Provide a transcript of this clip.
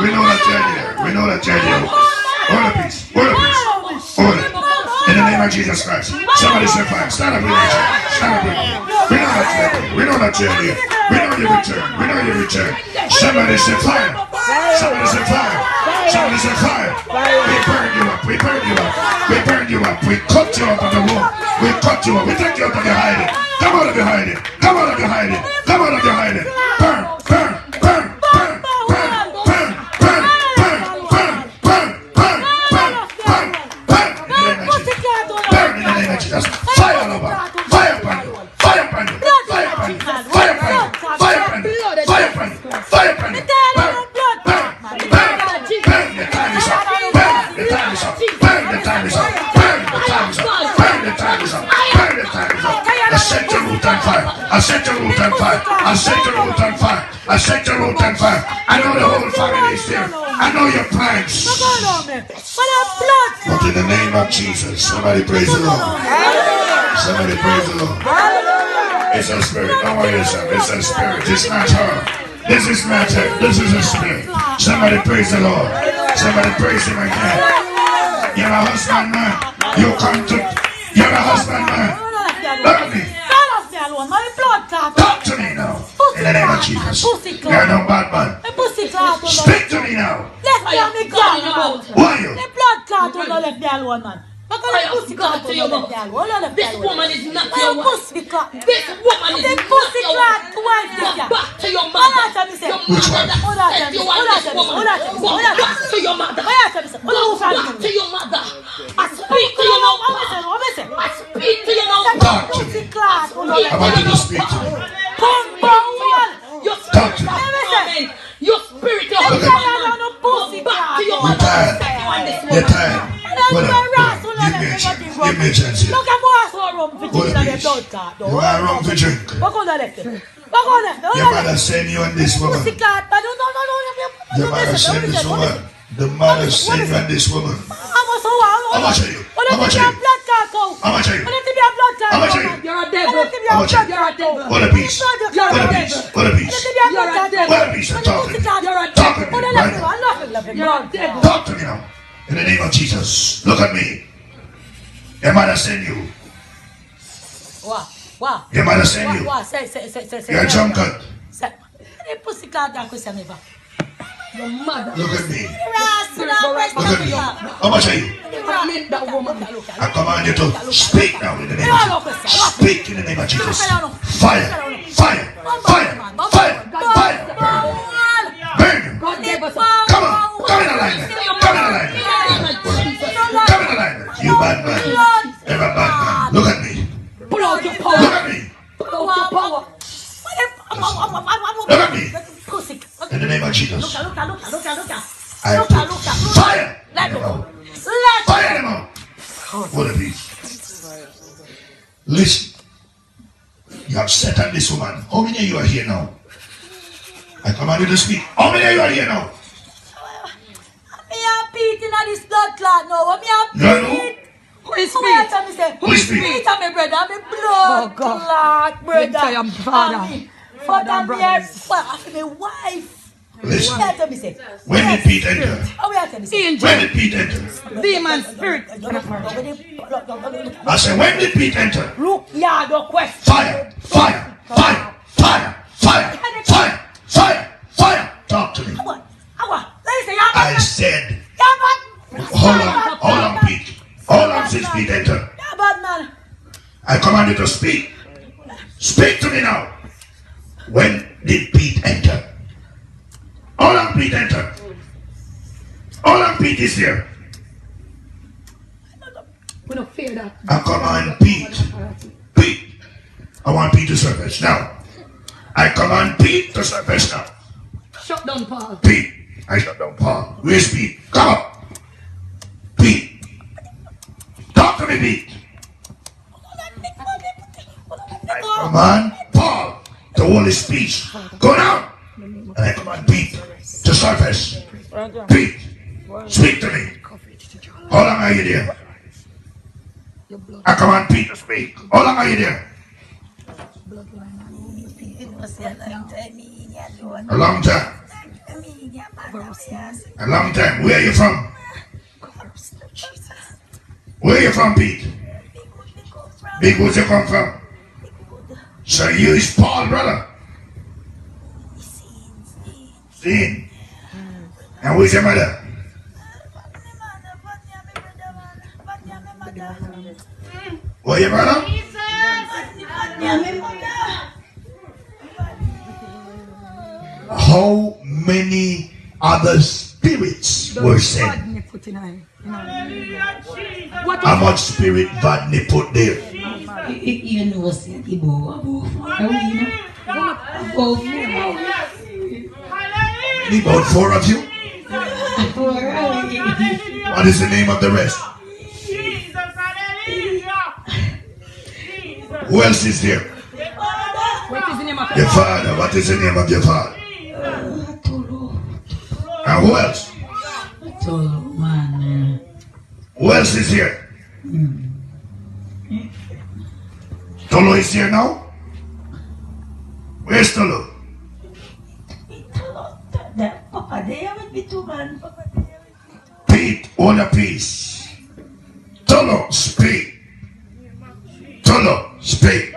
We know that you're there. We know that you're there. Hold up, peace. Hold up, peace. Hold it. In the name of Jesus Christ. Somebody say fire. Stand up with me. Stand up with me. We know that you're there. We know that you're there. We know you return. We know you return. Somebody say fire. Somebody say fire. Somebody say fire. We burn you up. We burn you up. We burn you up. We cut you up on the wall. We cut you up. We take you up on your hiding. Come out of your hiding. Come out of your hiding. Come out of your hiding. Burn. Burn. Burn. Burn. Burn. Burn. Burn. Burn. Burn. Burn. Burn. Burn. Burn. Burn. Burn in the name of Jesus. Fire all over. Fire upon you. Fire upon you. Fire upon you. Fire upon you. Fire upon you. Fire upon you. Fire upon you. Burn. Burn. Burn. Burn. The time is up. Burn. The time is up. Burn. The time is up. Burn. The time is up. Burn. The time is up. Burn. The time is up. I set your root on fire. I set your root on fire. I set your root on fire. I set your root on fire. I know the whole family is there. I know your plans. But in the name of Jesus, somebody praise the Lord. Somebody praise the Lord. It's a spirit. Don't worry yourself. It's a spirit. It's not her. This is not her. This is a spirit. Somebody praise the Lord. Somebody praise him again. You're a husband man. You come to. You're a husband man. Look at me. Talk to me now. In the name of Jesus. You're no bad man. Speak to me now. Who are you? This woman is not your wife. This woman is not your wife. Go back to your mother. Which one? Set you on this woman. Go back to your mother. Go back to your mother. I speak to you now. I speak to you now. Talk to me. I want you to speak to me. Your Talk to me. your spirit. Go back to your You're mother. tired. You're tired. Hold up. Give me a chance here. Hold up, please. You are wrong to drink. Your mother sent you on this woman. Your mother sent this woman. The mother sent you on this woman. How much are you? How much are you? How much are you? How much are you? You're a devil. How much are you? You're a devil. What a piece. What a piece. What a piece. You're a devil. What a piece. Talk to me. Talk to me right now. You're a devil. Talk to me now. In the name of Jesus. Look at me. Your mother sent you. Your mother sent you. You're a drunkard. Your mother. Look at me. Look Look at me. How much are you? that woman. I command you to speak now in the name of Jesus. Speak in the name of Jesus. Fire. Fire. Fire. Fire. Fire. Burn. Burn. Come on. Come in alignment. Come in alignment. Come in alignment. You bad man. You're a bad man. Look at me. Pull out your power. Look at me. Pull out your power. Look at me. In the name of Jesus. I put fire in them out. Fire them out. What a peace. Listen. You have set on this woman. How many of you are here now? I command you to speak. How many of you are here now? You know? Who is speak? Who is speak? Oh God. Father, brothers. Listen. When did Pete enter? When did Pete enter? Demon spirit. I said, when did Pete enter? Look, yeah, the question. Fire, fire, fire, fire, fire, fire, fire, fire. Talk to me. I said, hold on, Pete. Hold on, since Pete entered. I command you to speak. Speak to me now. When did Pete enter? Hold on, Pete entered. Hold on, Pete is here. We don't fear that. I command Pete. Pete. I want Pete to surface now. I command Pete to surface now. Shut down, Paul. Pete. I shut down Paul. Where's Pete? Come up. Pete. Talk to me, Pete. I command Paul to hold his speech. Go down. And I command Pete to surface. Pete. Speak to me. How long are you there? I command Pete to speak. How long are you there? A long time. A long time. Where are you from? Where are you from, Pete? Big Woods you come from? So you is Paul, brother? Seen. And who's your mother? Where your brother? How many other spirits were sent? How much spirit Vadney put there? You know, About 4 of you? What is the name of the rest? Who else is there? What is the name of Your father. What is the name of your father? And who else? Who else is here? Tolo is here now? Where's Tolo? Pete, hold a peace. Tolo, speak. Tolo, speak.